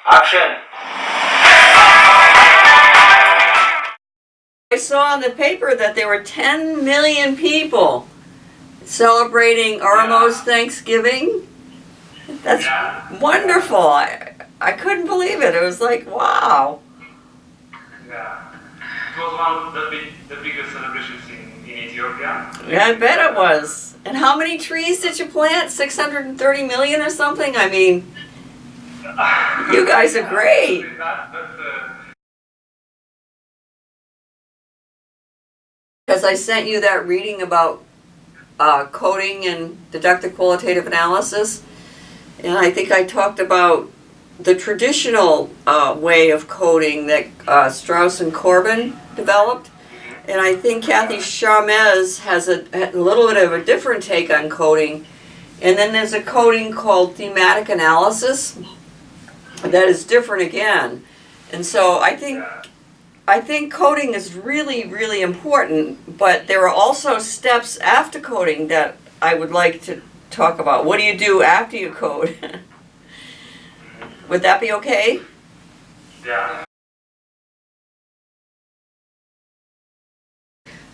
Action! I saw in the paper that there were 10 million people celebrating Oromo's Thanksgiving. That's wonderful. I couldn't believe it. It was like, wow. Yeah. It was one of the biggest celebrations in Ethiopia. Yeah, I bet it was. And how many trees did you plant? 630 million or something? I mean, you guys are great. Because I sent you that reading about coding and deductive qualitative analysis, and I think I talked about the traditional way of coding that Strauss and Corbin developed, and I think Kathy Charmez has a little bit of a different take on coding, and then there's a coding called thematic analysis that is different again, and so I think coding is really, really important, but there are also steps after coding that I would like to talk about. What do you do after you code? Would that be okay? Yeah.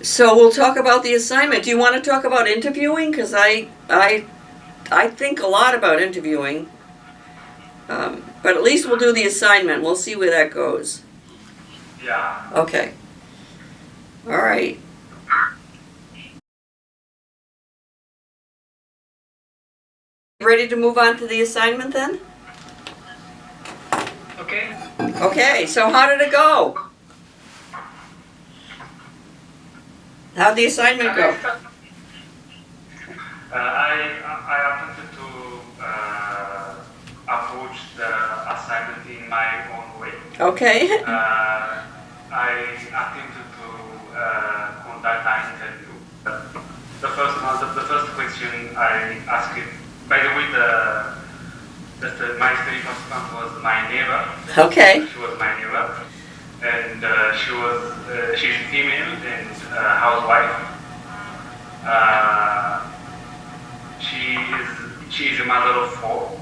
So we'll talk about the assignment. Do you want to talk about interviewing? Because I think a lot about interviewing. But at least we'll do the assignment. We'll see where that goes. Yeah. Okay. All right. Ready to move on to the assignment then? Okay. Okay, so how did it go? How'd the assignment go? I attempted to approach the assignment in my own way. Okay. I attempted to conduct an interview. The first question I asked it. By the way, my study participant was my neighbor. Okay. She was my neighbor, and she's female and housewife. She is a mother of 4,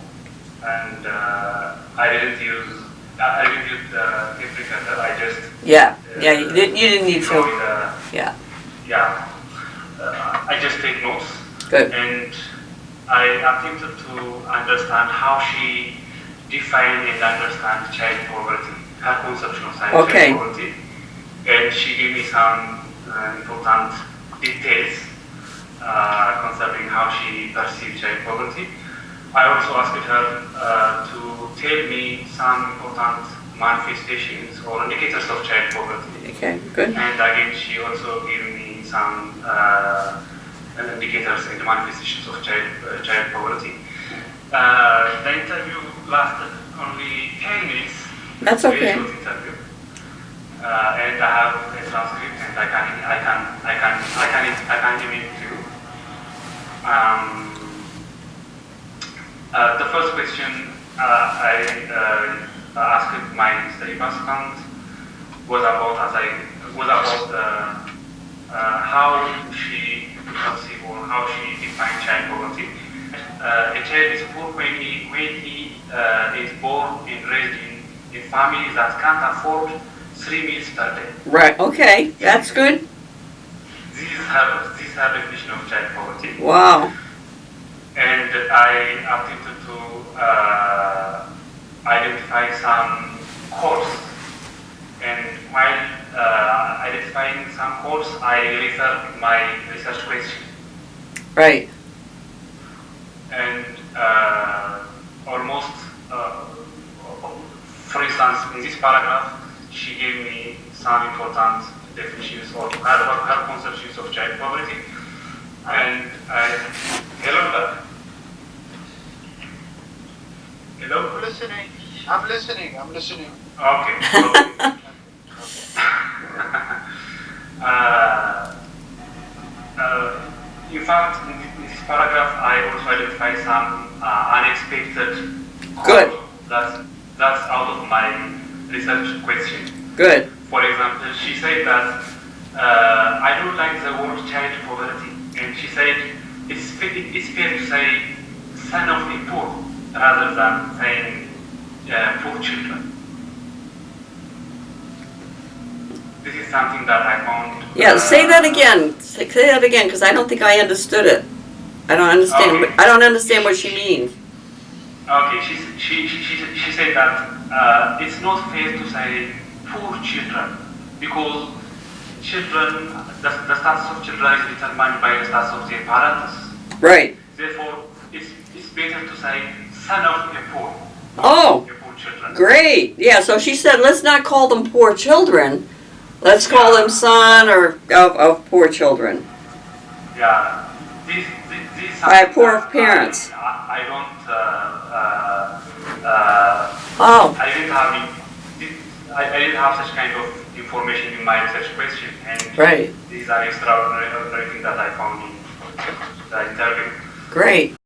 and I didn't use the interpreter. I just you didn't need to. I just take notes. Good. And I attempted to understand how she defined and understand child poverty, her conception of child poverty, and she gave me some important details concerning how she perceived child poverty. I also asked her to tell me some important manifestations or indicators of child poverty. Okay, good. And again, she also gave me some indicators and manifestations of child poverty. The interview lasted only 10 minutes. That's okay. Very short interview. And I have a transcript, and I can give it to you. The first question I asked my study participant was about how she perceives or how she defines child poverty. A child is poor when he is born and raised in families that can't afford 3 meals per day. Right. Okay, that's good. This is her definition of child poverty. Wow. And I attempted to identify some codes. And while identifying some codes, I referred my research question. Right. And almost, for instance, in this paragraph, she gave me some important definitions or her conceptions of child poverty. And hello. I'm listening. Okay. In fact, in this paragraph, I also identify some unexpected Good. That's out of my research question. Good. For example, she said that I don't like the word child poverty, and she said it's fair to say son of the poor rather than saying poor children. This is something that I found. Yeah, say that again. Say that again, because I don't think I understood it. I don't understand. Okay. I don't understand what she means. Okay, she said that it's not fair to say poor children because children, the status of children is determined by the status of their parents. Right. Therefore, it's better to say son of a poor. Oh, A poor children. great. Yeah, so she said, let's not call them poor children. Let's call them son or of poor children. Yeah. These By poor parents. I don't. Oh, I didn't have such kind of information in my research question, and right. these are extraordinary things that I found in the interview. Great.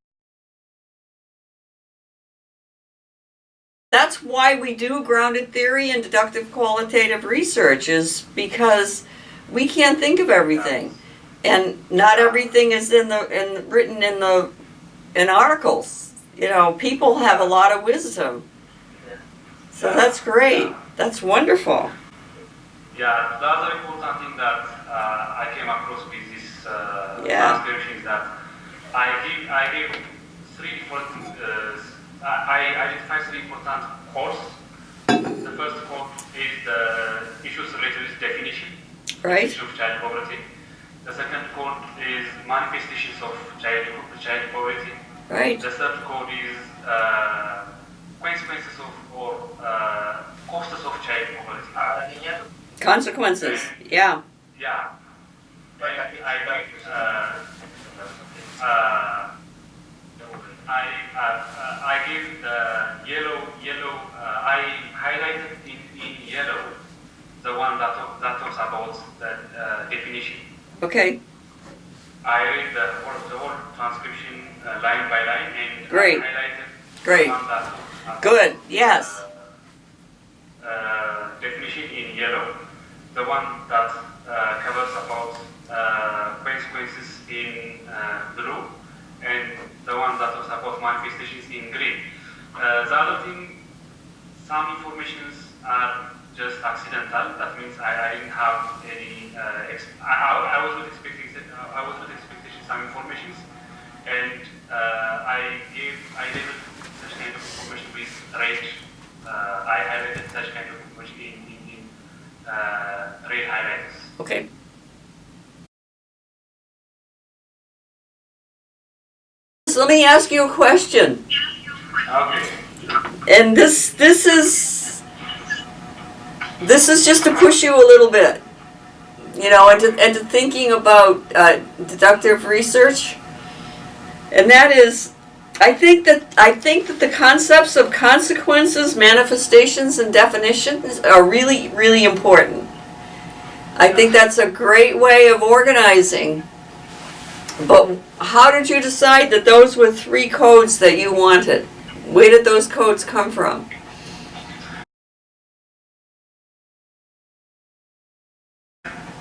That's why we do grounded theory and deductive qualitative research, is because we can't think of everything, and not everything is written in articles. You know, people have a lot of wisdom, so that's great. That's wonderful. Yeah, the other important thing that I came across with this transcription is that I gave three different. I identified three important codes. The first code is the issues related with definition, Right. issue of child poverty. The second code is manifestations of child poverty. Right. The third code is consequences of or costs of child poverty. Consequences. Yeah. Yeah. I gave the yellow. I highlighted in yellow the one that talks about the definition. Okay. I read the whole transcription line by line and Great. I highlighted Great. the one that talks about Good. Yes. definition in yellow, the one that covers about consequences in blue, and the one that talks about manifestations in green. The other thing, some informations are just accidental. That means I didn't have any. I was not expecting. I was not expecting some informations, and I labeled such kind of information with red. I highlighted such kind of information in red highlights. Okay. So let me ask you a question. Okay. And this is just to push you a little bit, you know, into thinking about deductive research. And that is, I think that the concepts of consequences, manifestations, and definitions are really, really important. I think that's a great way of organizing. But how did you decide that those were three codes that you wanted? Where did those codes come from?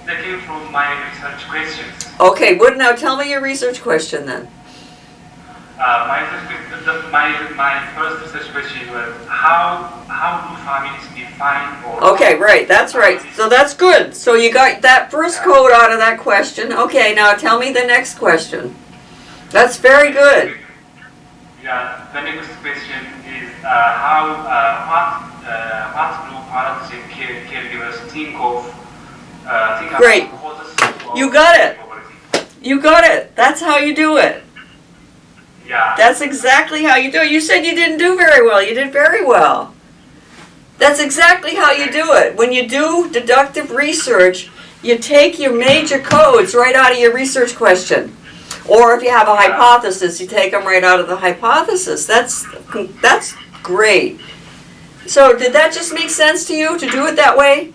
They came from my research questions. Okay, now tell me your research question then. My first research question was how do families define or... Okay, right, that's right. So that's good. So you got that first code out of that question. Okay, now tell me the next question. That's very good. Yeah, the next question is what do parents and caregivers think Great. about causes of You got it. poverty? You got it. That's how you do it. Yeah. That's exactly how you do it. You said you didn't do very well. You did very well. That's exactly how you do it. When you do deductive research, you take your major codes right out of your research question. Or if you have a hypothesis, you take them right out of the hypothesis. That's great. So did that just make sense to you to do it that way?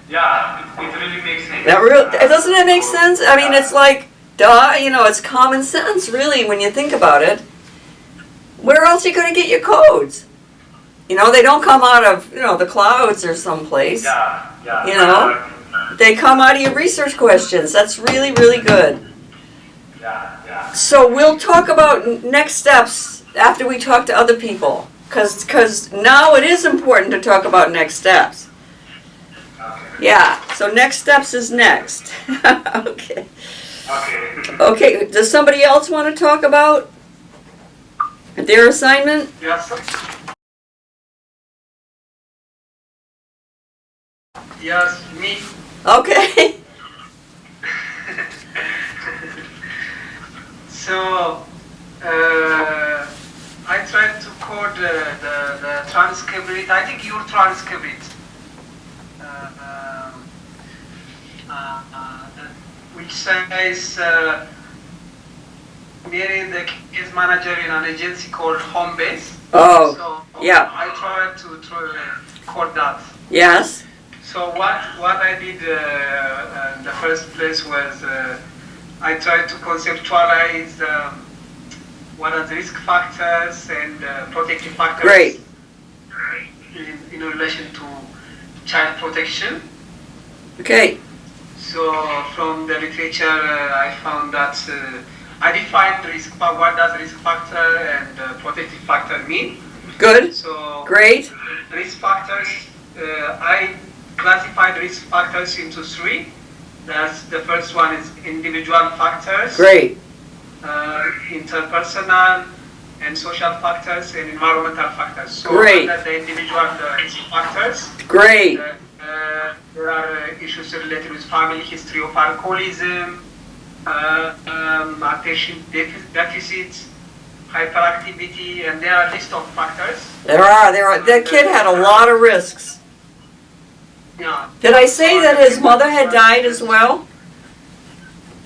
Yeah, it really makes sense. Doesn't it make sense? I mean, it's like, duh, you know, it's common sense, really, when you think about it. Where else are you going to get your codes? You know, they don't come out of, you know, the clouds or someplace. Yeah. You know, they come out of your research questions. That's really, really good. Yeah. So we'll talk about next steps after we talk to other people. because now it is important to talk about next steps. Yeah, so next steps is next. Okay. Okay. Okay, does somebody else want to talk about their assignment? Yes. Yes, me. Okay. So, I tried to code the transcript. I think you transcript it. Which says Mary, the case manager in an agency called Homebase. Oh, So yeah. I tried to code that. Yes. So what I did in the first place was I tried to conceptualize what are the risk factors and protective factors Great. in relation to child protection. Okay. So from the literature, I found that I defined what does risk factor and protective factor mean. Good. So Great. risk factors, I classified risk factors into three. That's the first one is individual factors. Great. Interpersonal and social factors and environmental factors. So Great. under the individual risk factors, Great. there are issues related with family history of alcoholism, attention deficits, hyperactivity, and there are a list of factors. There are. That kid had a lot of risks. Yeah. Did I say that his mother had died as well?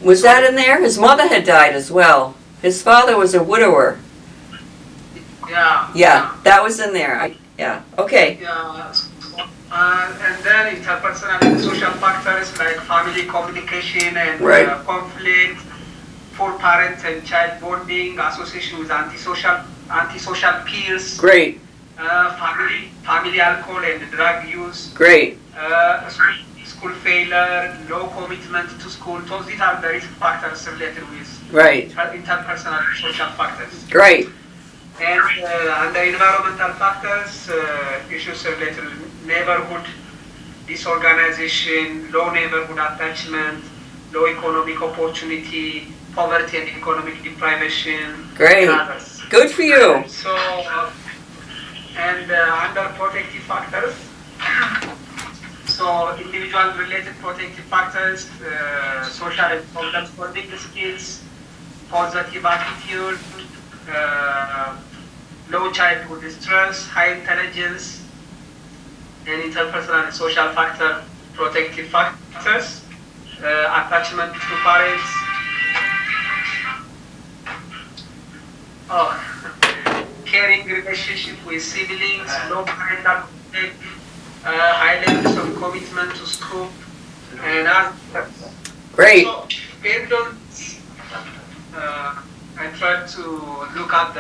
Was that in there? His mother had died as well. His father was a widower. Yeah. Yeah, that was in there. Yeah. Okay. Yeah. And then interpersonal and social factors like family communication and Right. conflict, poor parent and child bonding, association with antisocial peers, Great. family alcohol and drug use, Great. school failure, low commitment to school. So these are the risk factors related with Right. interpersonal and social factors. Great. And under environmental factors, issues related with neighborhood disorganization, low neighborhood attachment, low economic opportunity, poverty and economic deprivation, Great. and others. Good for you. So, and under protective factors, so individual related protective factors, social and problem solving skills, positive attitude, low childhood stress, high intelligence, and interpersonal and social factor protective factors, attachment to parents, caring relationship with siblings, low parental contact, high levels of commitment to school, and others. Great. So, based on I tried to look at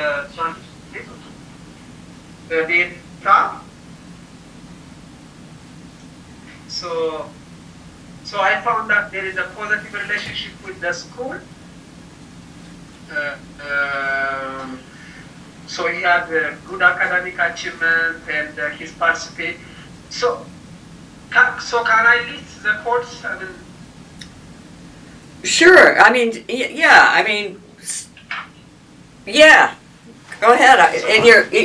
the data. So I found that there is a positive relationship with the school. So he had good academic achievement and his participate. So can I list the course? I mean, Sure. I mean, yeah. Yeah. Go ahead.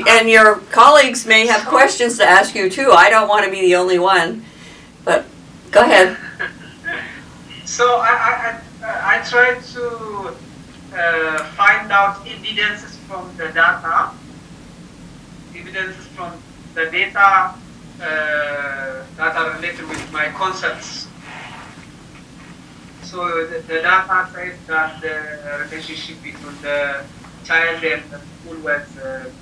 And your colleagues may have questions to ask you too. I don't want to be the only one, but go ahead. So I tried to find out evidences from the data, that are related with my concepts. So the data says that the relationship between the child and the school was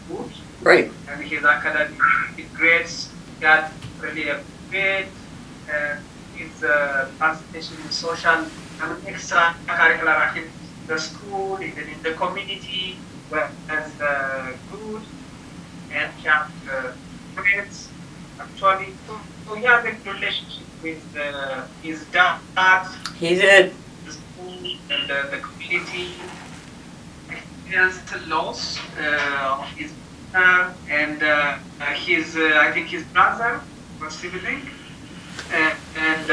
good. Right. And his academic grades got really a grade, and his participation in social and extracurricular activities in the school, even in the community, was good, and he had grades. Actually, so he had a relationship with his dad. He did. The school and the community. Experienced loss of his and his, I think his brother was sibling, and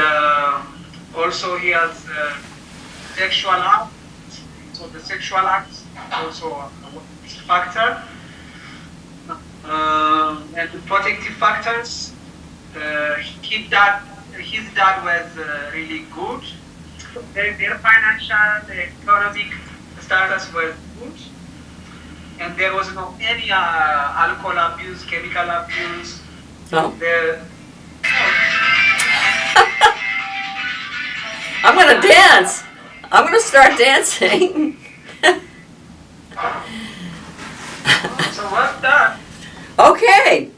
also he has sexual acts. So the sexual acts also a factor, and the protective factors. His dad was really good. Their financial, economic status was good, and there was no any alcohol abuse, chemical abuse. No. I'm gonna dance. I'm gonna start dancing. So what's that? Okay.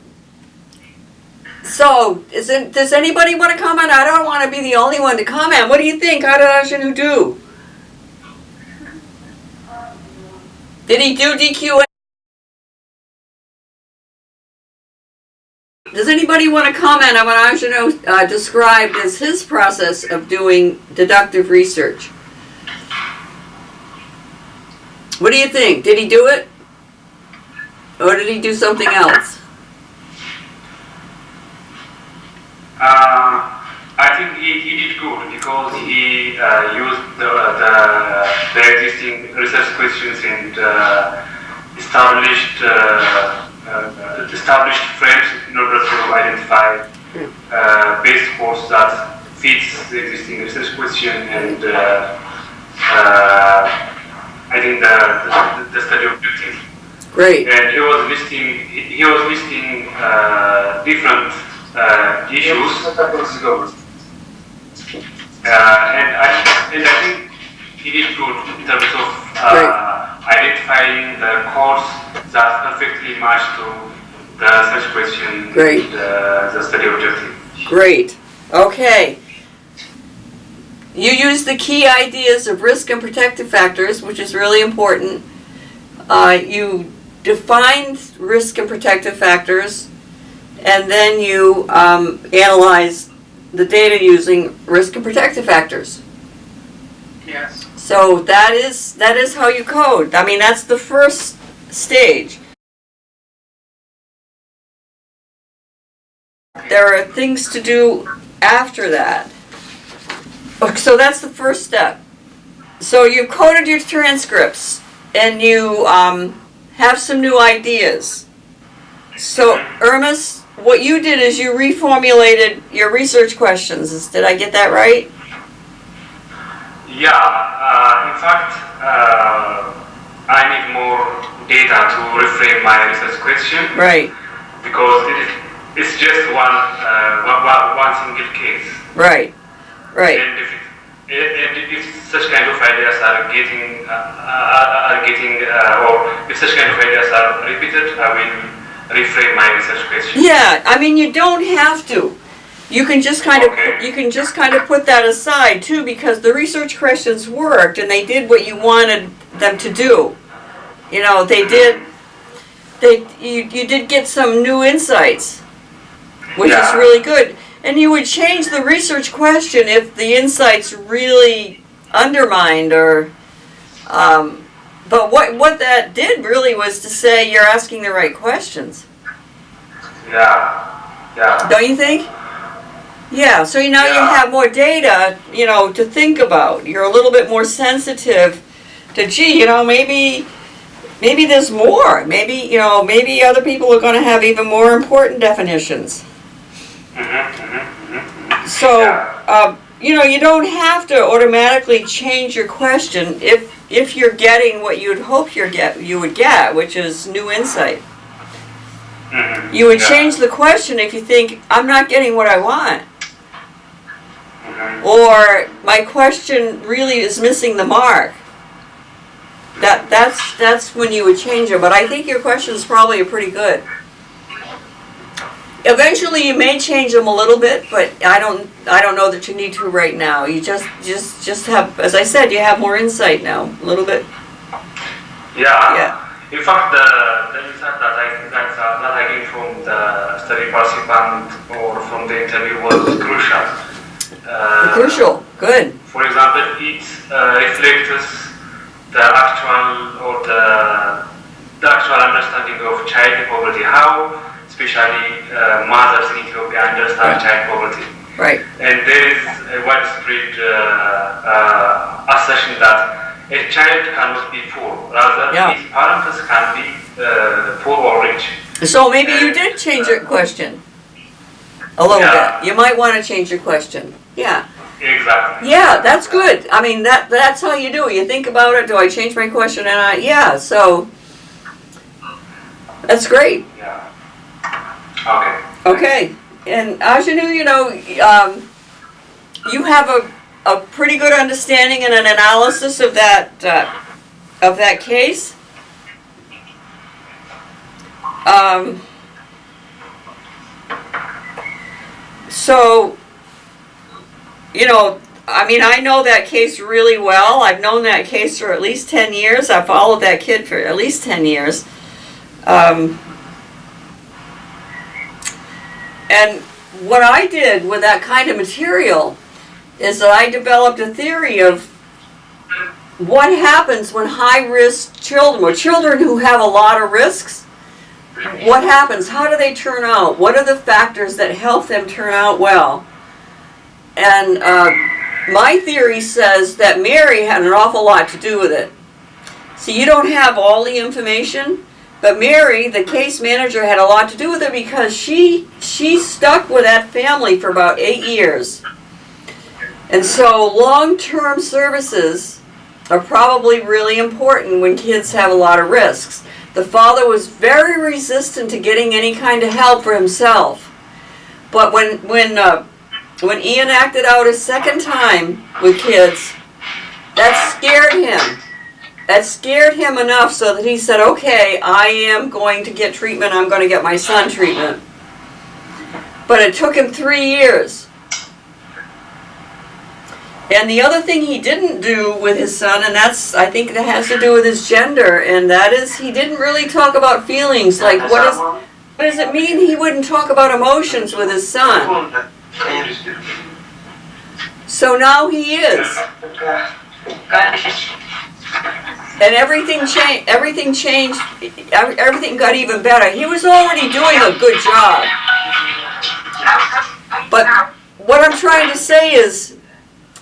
So, does anybody want to comment? I don't want to be the only one to comment. What do you think? How did AJANAW do? Did he do DQ? Does anybody want to comment on what AJANAW described as his process of doing deductive research? What do you think? Did he do it? Or did he do something else? I think he did good because he used the existing research questions and established frames in order to identify base course that fits the existing research question, and I think the study objective. Great. And he was listing different issues, and I think he did good in terms of identifying the course that perfectly matched to the search question. Great. And the study objective. Great. Okay. You use the key ideas of risk and protective factors, which is really important. You defined risk and protective factors, and then you analyze the data using risk and protective factors. Yes. So that is how you code. I mean, that's the first stage. There are things to do after that. So that's the first step. So you coded your transcripts, and you have some new ideas. So, Ermis, what you did is you reformulated your research questions. Did I get that right? Yeah. In fact, I need more data to reframe my research question. Right. Because it's just one single case. Right. Right. And if such kind of ideas are getting or if such kind of ideas are repeated, I will reframe my research question. Yeah, I mean, you don't have to. You can just kind of put that aside too, because the research questions worked and they did what you wanted them to do. You know, you did get some new insights, which is really good. And you would change the research question if the insights really undermined or, but what that did really was to say you're asking the right questions. Yeah. Don't you think? Yeah, so now you have more data, to think about. You're a little bit more sensitive to, maybe there's more. Maybe other people are going to have even more important definitions. So, you don't have to automatically change your question if you're getting what you'd hope you would get, which is new insight. You would change the question if you think, I'm not getting what I want. Or my question really is missing the mark. That's when you would change it. But I think your questions probably are pretty good. Eventually, you may change them a little bit, but I don't know that you need to right now. You just have, as I said, you have more insight now, a little bit. Yeah. In fact, the insight that I gained from the study participant or from the interview was crucial. Crucial. Good. For example, it reflects the actual or the the actual understanding of child poverty, how especially mothers in Ethiopia understand child poverty. Right. And there is a widespread assertion that a child cannot be poor, rather his parents can be poor or rich. So maybe you did change your question a little bit. You might want to change your question. Yeah. Exactly. Yeah, that's good. I mean, that's how you do it. You think about it. Do I change my question? And so that's great. Yeah. Okay. Okay. And AJANAW, you have a pretty good understanding and an analysis of that case. So, I mean, I know that case really well. I've known that case for at least 10 years. I've followed that kid for at least 10 years. And what I did with that kind of material is that I developed a theory of what happens when high-risk children, or children who have a lot of risks, what happens? How do they turn out? What are the factors that help them turn out well? And my theory says that Mary had an awful lot to do with it. So you don't have all the information, but Mary, the case manager, had a lot to do with it because she stuck with that family for about 8 years. And so long-term services are probably really important when kids have a lot of risks. The father was very resistant to getting any kind of help for himself. But when Ian acted out a second time with kids, that scared him. That scared him enough so that he said, okay, I am going to get treatment. I'm going to get my son treatment. But it took him 3 years. And the other thing he didn't do with his son, and I think that has to do with his gender, and that is he didn't really talk about feelings. Like, what does it mean he wouldn't talk about emotions with his son? So now he is. And everything changed, everything got even better. He was already doing a good job. But what I'm trying to say is,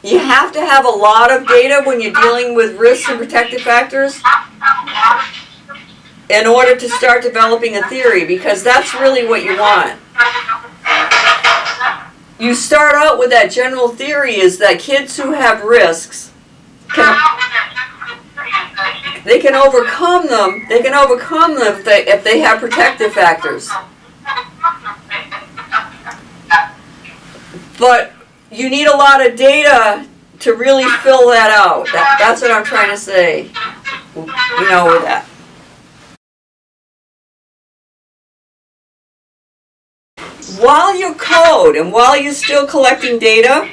you have to have a lot of data when you're dealing with risks and protective factors in order to start developing a theory, because that's really what you want. You start out with that general theory is that kids who have risks they can overcome them. They can overcome them if they have protective factors. But you need a lot of data to really fill that out. That's what I'm trying to say. With that. While you code and while you're still collecting data,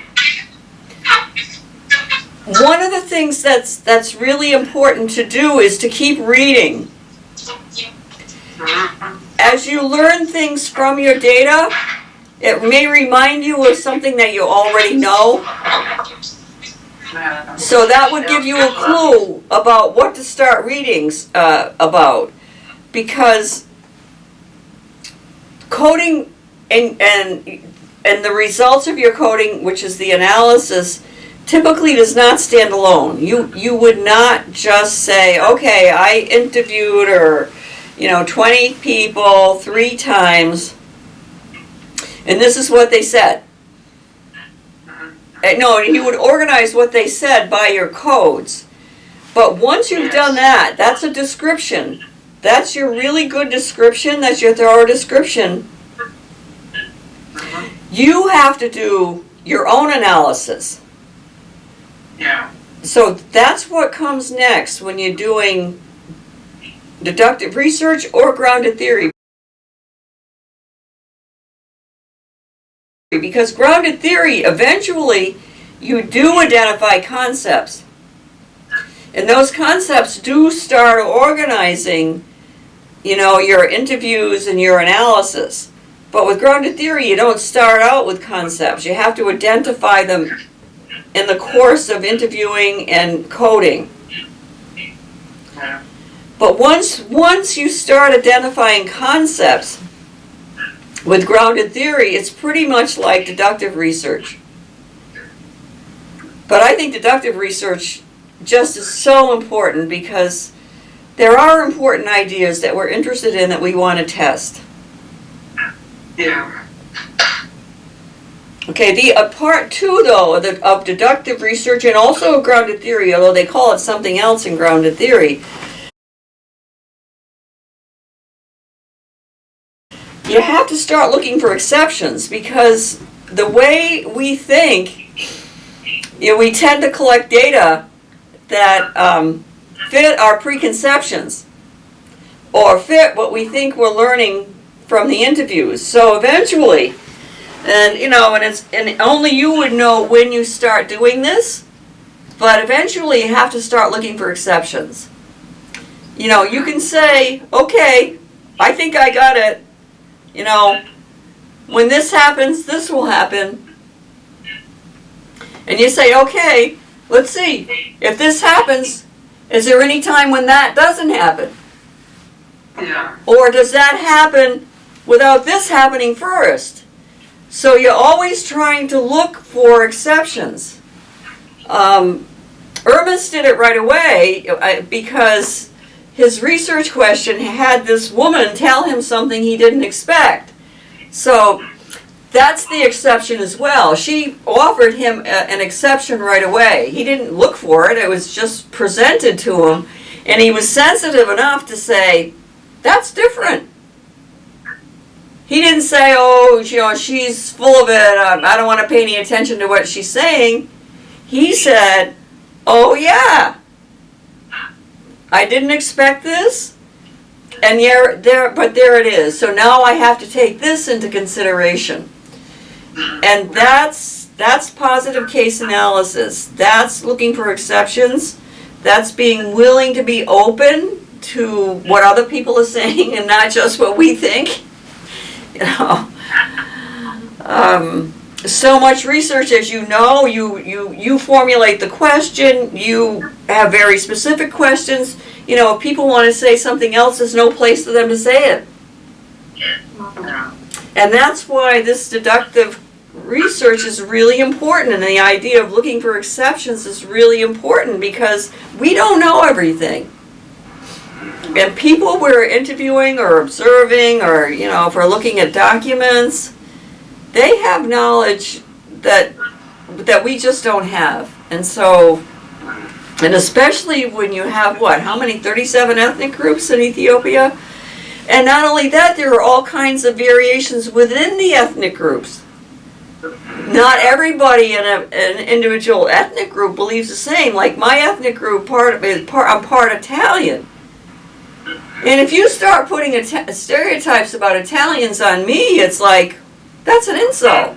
one of the things that's really important to do is to keep reading. As you learn things from your data, it may remind you of something that you already know. So that would give you a clue about what to start reading about. Because coding and the results of your coding, which is the analysis, typically does not stand alone. You would not just say, okay, I interviewed 20 people 3 times, and this is what they said. No, you would organize what they said by your codes. But once you've done that, that's a description. That's your really good description. That's your thorough description. You have to do your own analysis. Yeah. So that's what comes next when you're doing deductive research or grounded theory. Because grounded theory, eventually, you do identify concepts. And those concepts do start organizing, your interviews and your analysis. But with grounded theory, you don't start out with concepts. You have to identify them in the course of interviewing and coding. But once you start identifying concepts with grounded theory, it's pretty much like deductive research. But I think deductive research just is so important because there are important ideas that we're interested in that we want to test. Yeah. Okay, the part two, though, of deductive research and also grounded theory, although they call it something else in grounded theory, you have to start looking for exceptions because the way we think, we tend to collect data that fit our preconceptions or fit what we think we're learning from the interviews. So eventually, and only you would know when you start doing this, but eventually you have to start looking for exceptions. You can say, okay, I think I got it. When this happens, this will happen. And you say, okay, let's see. If this happens, is there any time when that doesn't happen? Yeah. Or does that happen without this happening first? So you're always trying to look for exceptions. Ermis did it right away because his research question had this woman tell him something he didn't expect. So that's the exception as well. She offered him an exception right away. He didn't look for it. It was just presented to him. And he was sensitive enough to say, that's different. He didn't say, oh, she's full of it. I don't want to pay any attention to what she's saying. He said, oh, yeah. I didn't expect this. And but there it is. So now I have to take this into consideration. And that's positive case analysis. That's looking for exceptions. That's being willing to be open to what other people are saying and not just what we think. So much research, as you know, you formulate the question, you have very specific questions. If people want to say something else, there's no place for them to say it. And that's why this deductive research is really important, and the idea of looking for exceptions is really important because we don't know everything. And people we're interviewing or observing or, if we're looking at documents, they have knowledge that we just don't have. And so, and especially when you have how many, 37 ethnic groups in Ethiopia? And not only that, there are all kinds of variations within the ethnic groups. Not everybody in an individual ethnic group believes the same. Like my ethnic group, I'm part Italian. And if you start putting stereotypes about Italians on me, it's like, that's an insult.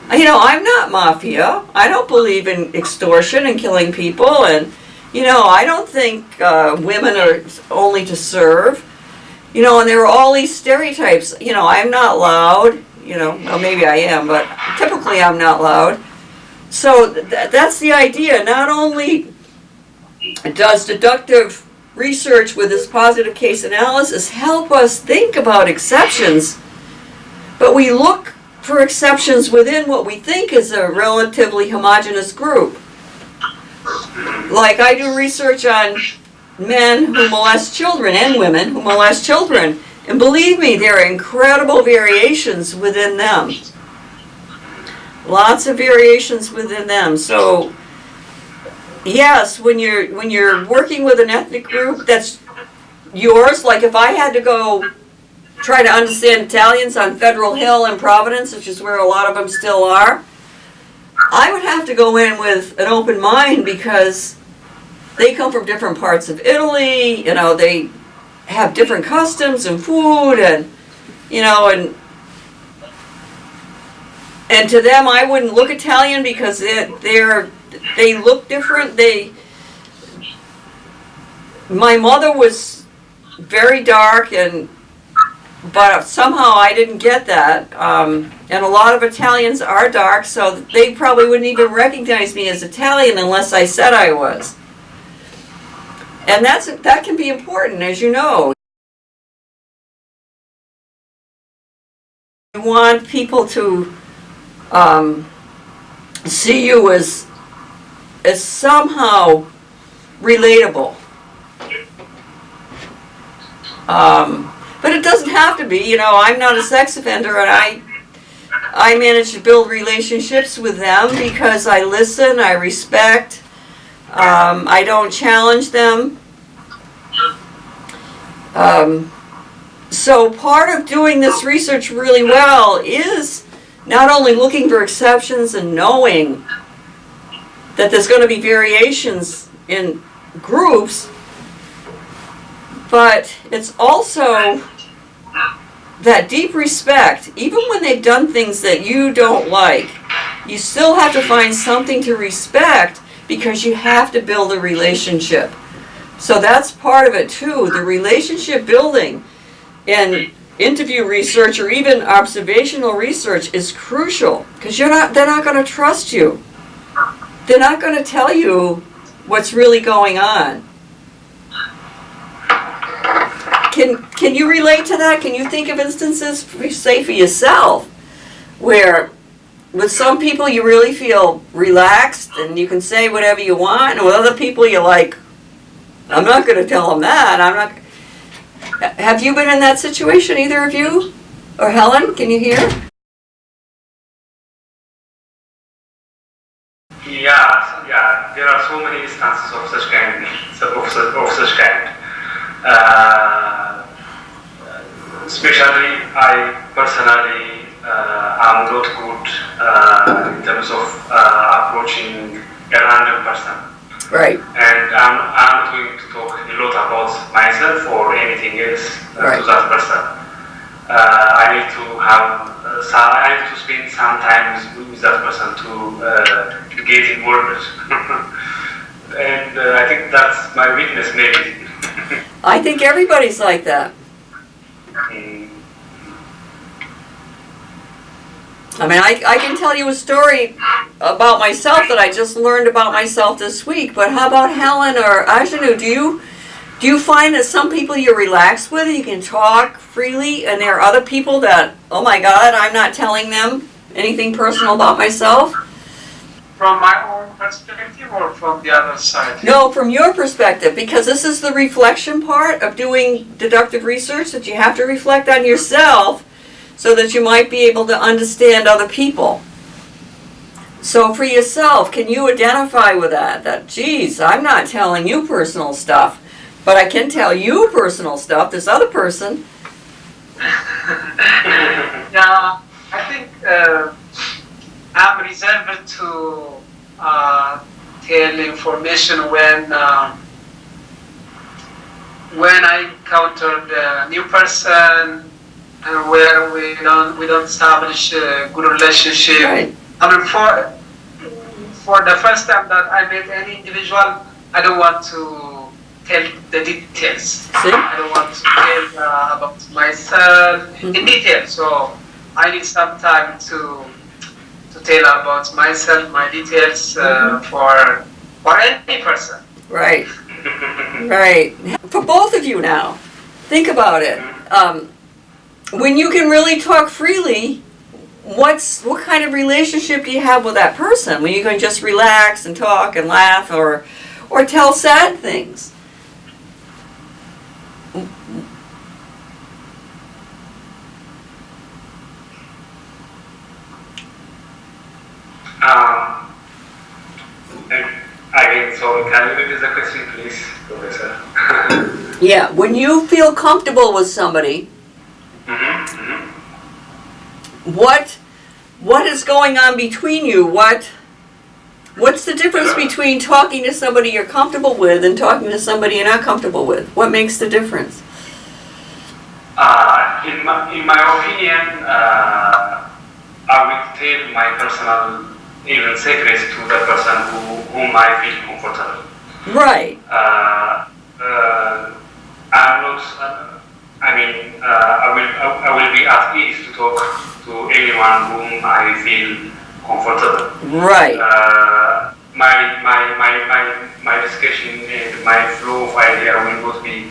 I'm not mafia. I don't believe in extortion and killing people. And, I don't think women are only to serve. And there are all these stereotypes. I'm not loud. Well, maybe I am, but typically I'm not loud. So that's the idea. Not only does deductive research with this positive case analysis help us think about exceptions, but we look for exceptions within what we think is a relatively homogeneous group. Like I do research on men who molest children and women who molest children, and believe me, there are incredible variations within them. Lots of variations within them. So yes, when you're working with an ethnic group that's yours, like if I had to go try to understand Italians on Federal Hill in Providence, which is where a lot of them still are, I would have to go in with an open mind because they come from different parts of Italy, they have different customs and food and to them I wouldn't look Italian because they look different. My mother was very dark but somehow I didn't get that. And a lot of Italians are dark, so they probably wouldn't even recognize me as Italian unless I said I was. And that can be important, as you know. You want people to see you as somehow relatable. But it doesn't have to be. You know, I'm not a sex offender, and I manage to build relationships with them because I listen, I respect, I don't challenge them. So part of doing this research really well is not only looking for exceptions and knowing that there's going to be variations in groups, but it's also that deep respect. Even when they've done things that you don't like, you still have to find something to respect because you have to build a relationship. So that's part of it too. The relationship building in interview research or even observational research is crucial because they're not going to trust you. They're not going to tell you what's really going on. Can you relate to that? Can you think of instances, say for yourself, where with some people you really feel relaxed and you can say whatever you want, and with other people you're like, I'm not going to tell them that. I'm not. Have you been in that situation, either of you? Or Helen, can you hear? Yeah. There are so many instances of such kind. Especially, I personally am not good in terms of approaching a random person. Right. And I'm not going to talk a lot about myself or anything else Right. to that person. I need to spend some time with that person to get involved. And I think that's my weakness, maybe. I think everybody's like that. I mean, I can tell you a story about myself that I just learned about myself this week, but how about Helen or AJANAW? Do you find that some people you're relaxed with, you can talk freely, and there are other people that, oh my God, I'm not telling them anything personal about myself? From my own perspective or from the other side? No, from your perspective, because this is the reflection part of doing deductive research, that you have to reflect on yourself so that you might be able to understand other people. So for yourself, can you identify with that? That, geez, I'm not telling you personal stuff, but I can tell you personal stuff, this other person. Yeah, I think I'm reserved to tell information when I encountered a new person and where we don't establish a good relationship. Right. I mean, for the first time that I met any individual, I don't want to tell the details. See? I don't want to tell about myself in detail. So I need some time to tell about myself, my details for any person. Right. Right. For both of you now, think about it. When you can really talk freely, what kind of relationship do you have with that person? When you can just relax and talk and laugh or tell sad things? Again, so can you repeat the question, please, Professor? Yeah, when you feel comfortable with somebody, what is going on between you? What's the difference between talking to somebody you're comfortable with and talking to somebody you're not comfortable with? What makes the difference? In my opinion, I will tell my personal even secrets to the person whom I feel comfortable. Right. I'm not. I will be at ease to talk to anyone whom I feel comfortable. Right. my discussion and my flow of idea will not be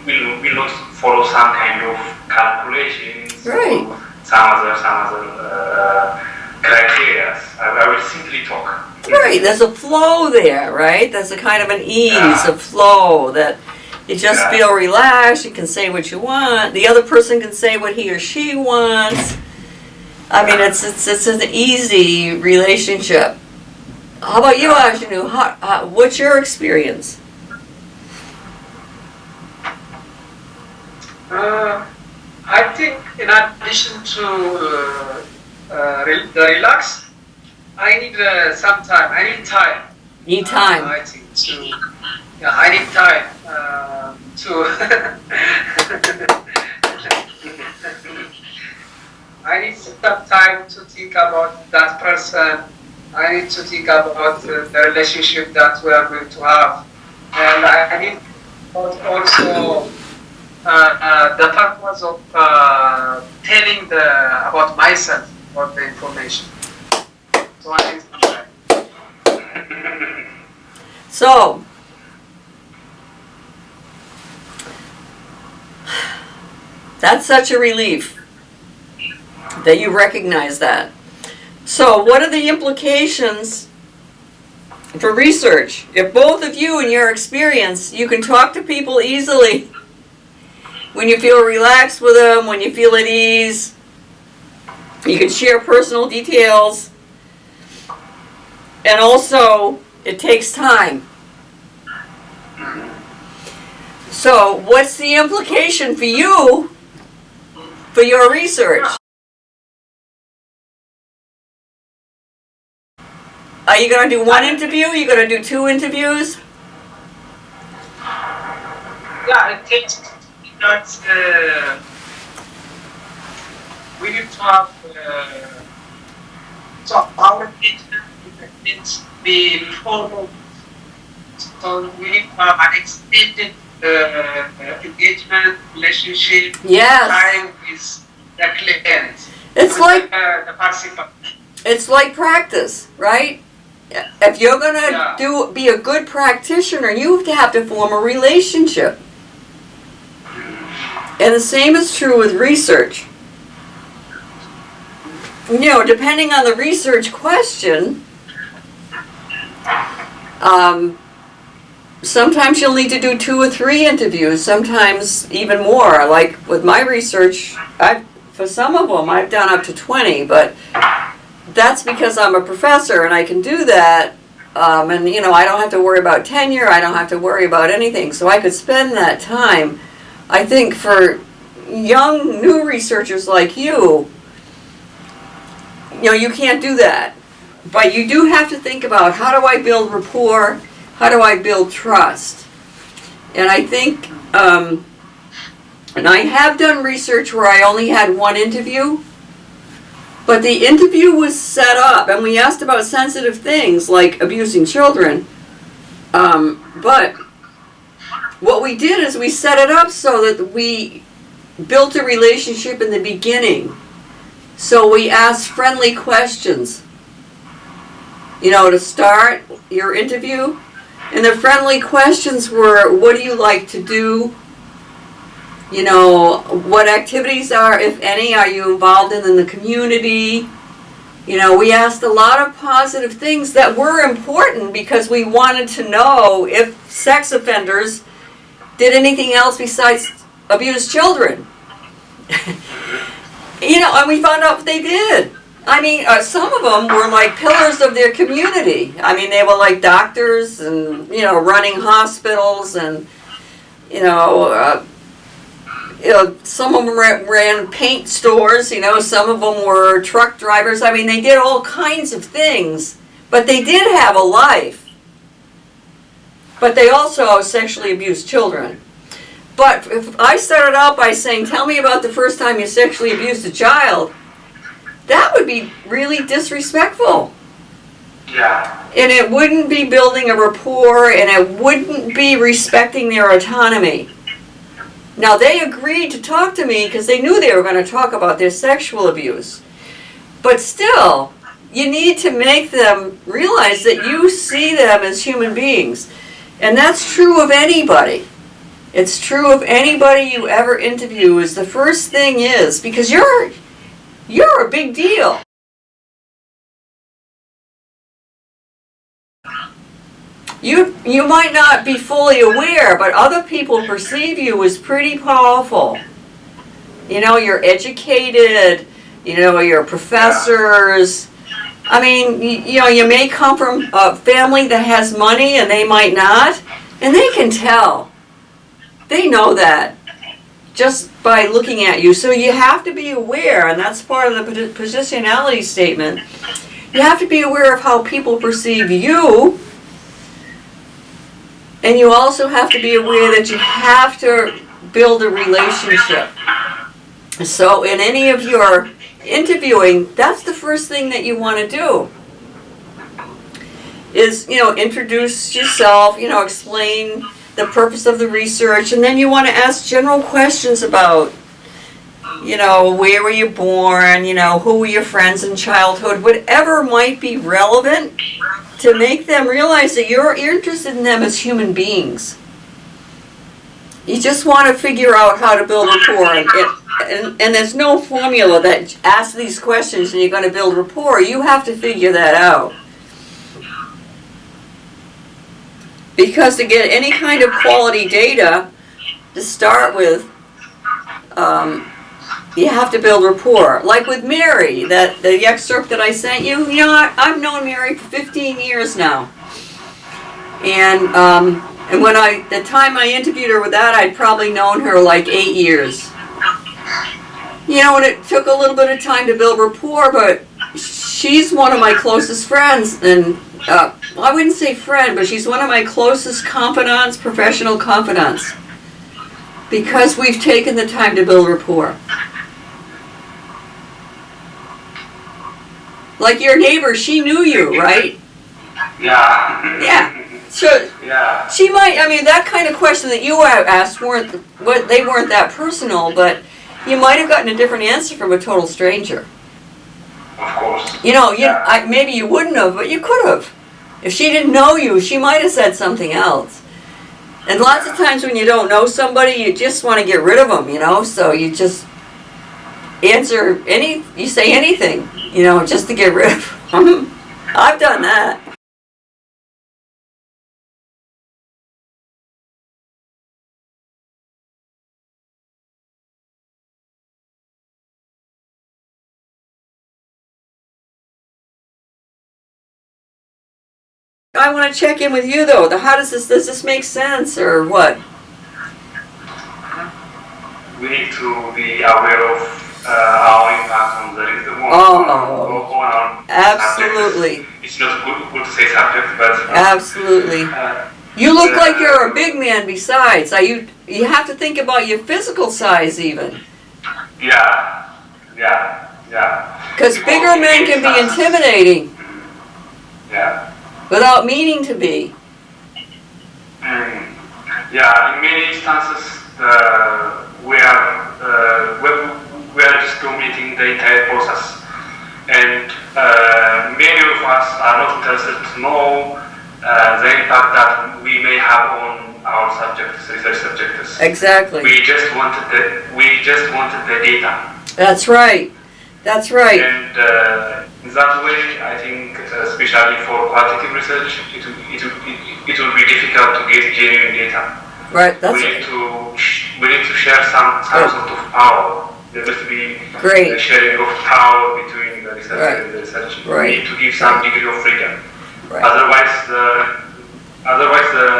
will not follow some kind of calculations, right, or some other criteria. I will simply talk. Right, there's a flow there, right? There's a kind of an ease, Yeah. a flow that you just Yeah. feel relaxed, you can say what you want, the other person can say what he or she wants. I mean, it's an easy relationship. How about you, AJANAW? What's your experience? I think in addition to the relax, I need some time. I need time. Need time. I think I need time to. I need some time to think about that person. I need to think about the relationship that we are going to have, and I need also the purpose of telling about myself, about the information. So I need some time. So, that's such a relief that you recognize that. So, what are the implications for research? If both of you, in your experience, you can talk to people easily when you feel relaxed with them, when you feel at ease, you can share personal details, and also it takes time. So, what's the implication for you for your research? Are you going to do one interview? Are you going to do 2 interviews? Yeah, it takes that we need to have so our engagement needs to be formal. So we need to have an extended engagement relationship. Yes. Time is the client. It's like the participant. it's like practice, right? If you're going to be a good practitioner, you have to form a relationship. And the same is true with research. You know, depending on the research question, sometimes you'll need to do 2 or 3 interviews, sometimes even more. Like with my research, for some of them I've done up to 20, but that's because I'm a professor and I can do that. And you know, I don't have to worry about tenure, I don't have to worry about anything. So I could spend that time. I think for young, new researchers like you know, you can't do that. But you do have to think about, how do I build rapport? How do I build trust? And I think, and I have done research where I only had 1 interview, but the interview was set up, and we asked about sensitive things like abusing children. But what we did is we set it up so that we built a relationship in the beginning. So we asked friendly questions, you know, to start your interview. And the friendly questions were, what do you like to do? You know, what activities if any, are you involved in the community? You know, we asked a lot of positive things that were important because we wanted to know if sex offenders did anything else besides abuse children. You know, and we found out they did. I mean, some of them were like pillars of their community. I mean, they were like doctors and, you know, running hospitals and, you know, some of them ran paint stores, you know, some of them were truck drivers. I mean, they did all kinds of things, but they did have a life. But they also sexually abused children. But if I started out by saying, tell me about the first time you sexually abused a child, that would be really disrespectful. Yeah. And it wouldn't be building a rapport, and it wouldn't be respecting their autonomy. Now, they agreed to talk to me because they knew they were going to talk about their sexual abuse. But still, you need to make them realize that you see them as human beings. And that's true of anybody. It's true of anybody you ever interview. Is the first thing is, because you're a big deal. You might not be fully aware, but other people perceive you as pretty powerful. You know, you're educated, you know, you're professors. I mean, you know, you may come from a family that has money and they might not, and they can tell. They know that just by looking at you. So you have to be aware, and that's part of the positionality statement. You have to be aware of how people perceive you, and you also have to be aware that you have to build a relationship. So in any of your interviewing, that's the first thing that you want to do. Is, you know, introduce yourself, you know, explain the purpose of the research, and then you want to ask general questions about, you know, where were you born, you know, who were your friends in childhood, whatever might be relevant to make them realize that you're interested in them as human beings. You just want to figure out how to build rapport, and there's no formula that asks these questions and you're going to build rapport. You have to figure that out. Because to get any kind of quality data, to start with, you have to build rapport. Like with Mary, the excerpt that I sent you, you know, I've known Mary for 15 years now. And when the time I interviewed her with that, I'd probably known her like 8 years. You know, and it took a little bit of time to build rapport, but she's one of my closest friends, and I wouldn't say friend, but she's one of my closest confidants, professional confidants, because we've taken the time to build rapport. Like your neighbor, she knew you, right? Yeah. Yeah. So Yeah. she might, I mean, that kind of question that you asked they weren't that personal, but you might have gotten a different answer from a total stranger. Of course. You know, maybe you wouldn't have, but you could have. If she didn't know you, she might have said something else. And lots of times when you don't know somebody, you just want to get rid of them, you know, so you just you say anything, you know, just to get rid of them. I've done that. I want to check in with you though. How does this make sense or what? We need to be aware of our impact on the absolutely. Subjects. It's not good to say subject, but absolutely. You look like you're a big man. Besides, you have to think about your physical size even. Yeah. Because bigger men can be intimidating. Yeah. Without meaning to be. Yeah, in many instances, we are just dominating the entire process, and many of us are not interested to know the impact that we may have on our research subjects. Exactly. We just wanted the data. That's right. That's right. And in that way, I think, especially for qualitative research, it will be difficult to get genuine data. Right. That's we need to share some sort of power. There must be a sharing of power between the researcher and the research. Right. We need to give some degree of freedom. Right. Otherwise, the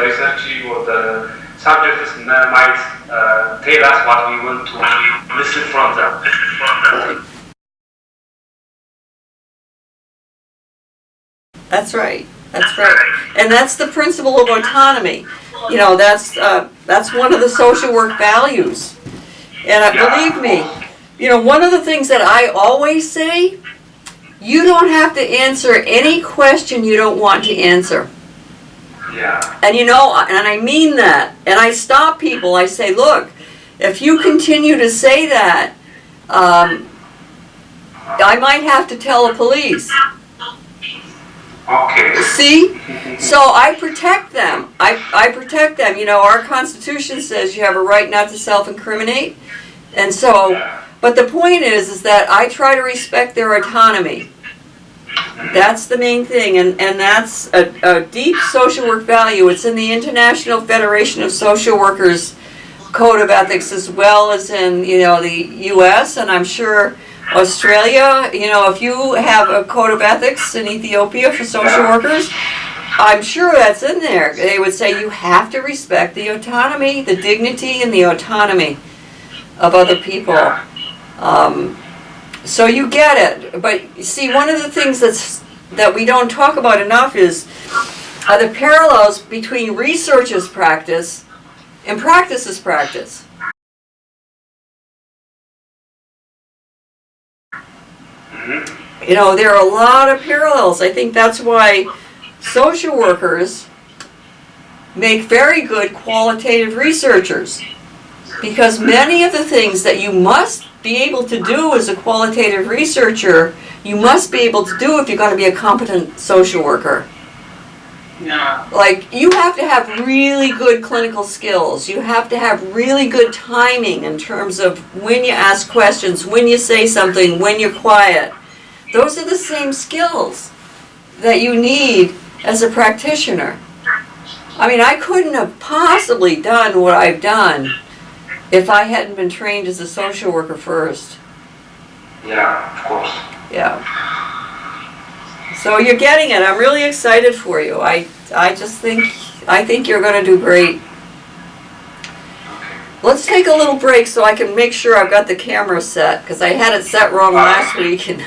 researcher or the subjects might tell us what we want to listen from them. Right. That's right. That's right. And that's the principle of autonomy. You know, that's one of the social work values. And believe me, you know, one of the things that I always say, you don't have to answer any question you don't want to answer. Yeah. And you know, and I mean that. And I stop people. I say, look, if you continue to say that, I might have to tell the police. Okay. See? So I protect them. I protect them. You know, our Constitution says you have a right not to self-incriminate. And so, but the point is that I try to respect their autonomy. That's the main thing, and that's a deep social work value. It's in the International Federation of Social Workers Code of Ethics, as well as in, you know, the U.S., and I'm sure Australia. You know, if you have a code of ethics in Ethiopia for social workers, I'm sure that's in there. They would say you have to respect the autonomy, the dignity, and the autonomy of other people. So you get it. But see, one of the things that we don't talk about enough is the parallels between research as practice and practice as practice. You know, there are a lot of parallels. I think that's why social workers make very good qualitative researchers, because many of the things that you must be able to do as a qualitative researcher, you must be able to do if you're going to be a competent social worker. Yeah. Like, you have to have really good clinical skills. You have to have really good timing in terms of when you ask questions, when you say something, when you're quiet. Those are the same skills that you need as a practitioner. I mean, I couldn't have possibly done what I've done if I hadn't been trained as a social worker first. Yeah, of course. Yeah. So you're getting it. I'm really excited for you. I think you're going to do great. Let's take a little break so I can make sure I've got the camera set, because I had it set wrong last week. And